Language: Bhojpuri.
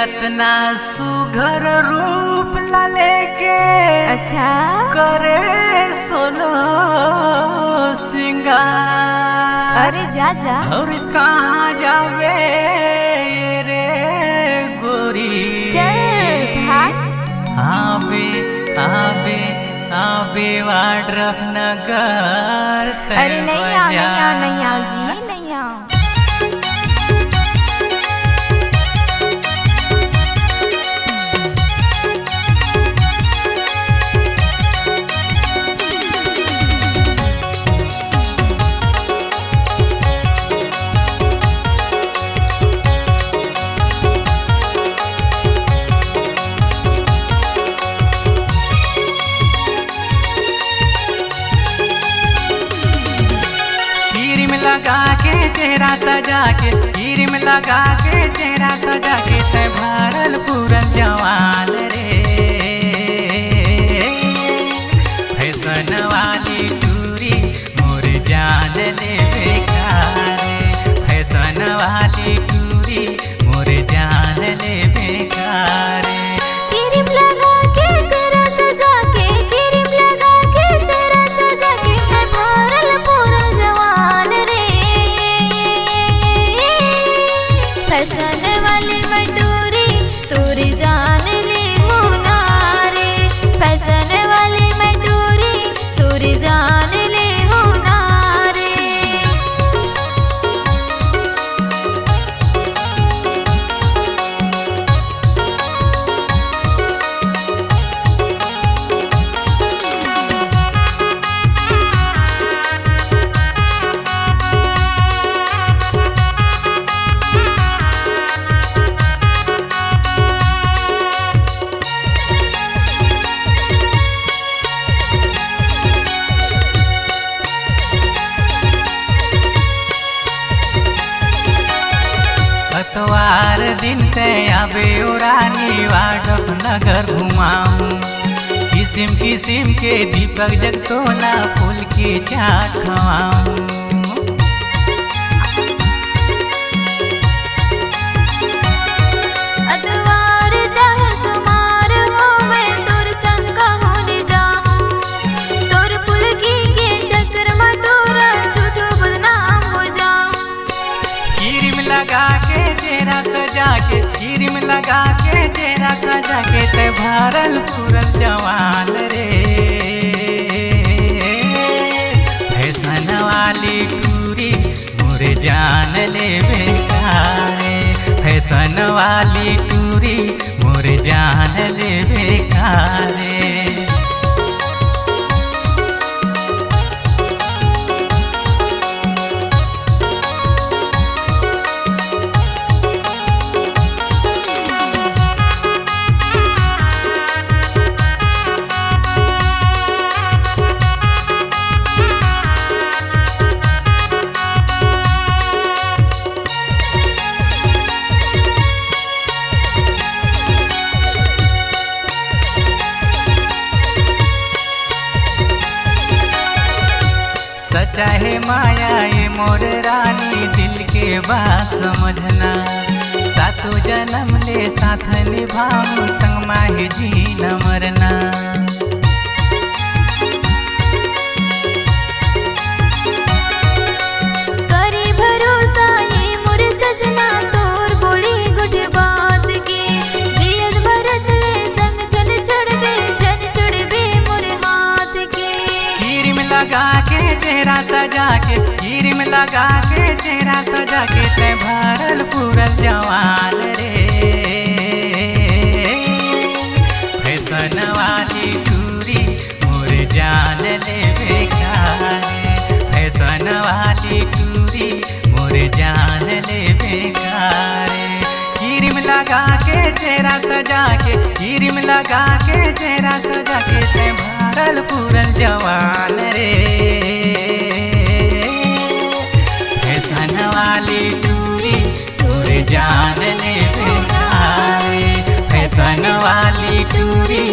अतना सुघर रूप ला लेके अच्छा करे सोलो सिंगार। अरे जा जा और कहाँ जावे रे गोरी? चल भाग। आबे आबे आबे वाड्रफ नगर। अरे नहीं आओ नहीं आओ नहीं आओ जी नहीं आओ। लगा के चेहरा सजा के, क्रीम लगा के चेहरा सजा के, ते भरल पूरन जवान रे। फैशन वाली टूरी मोर जान ले बेकार। फैशन वाली टूरी मोर जान ले बेकार। क्रीम लगा के चेहरा सजा के, क्रीम लगा के चेहरा सजा के, ते भरल पूरन जवान रे। फैशन वाली मटूरी तोरी जान ले होनारे। फैशन वाली मटूरी तोरी जान ले होनारे। अतवार दिन ते आबे रानी वाड्रफ नगर घुमाऊं। किसिम किसिम के दीपक जगतोला फूल के चाट खवाऊं। अतवार जहाँ सुमार हो मैं तोर संग होने जाऊं। तोर पुलकी के चक्कर मटोरा झूठो बदनाम हो जाऊं। क्रीम लगा के चेहरा सजा के, क्रीम लगा के चेहरा सजा के, ते भरल पूरन जवान रे। फैशन वाली टूरी मोर जान ले बेकार। फैशन वाली टूरी मोर जान ले बेकार। चाहे माया ये मोर रानी दिल के बात समझना। सातों जन्म ले साथ निभाऊं संग माही जी न मरना। करी भरोसा ये मोर सजना तोर बोली गुट बात की। जियत भरत ले संग चल चढ़बे जन चढ़बे मोर हाथ की। क्रीम लगा के चेहरा सजा के, क्रीम लगा के चेहरा सजा के, ते भरल पूरन जवान रे। फैशन वाली टूरी मोर जान ले बेकार। फैशन वाली टूरी मोर जान ले बेकार। क्रीम लगा के चेहरा सजा के, क्रीम लगा के चेहरा सजा के, ते भरल पूरन जवान रे। फैशन वाली टूरी मोर जान ले बेकार। फैशन वाली टूरी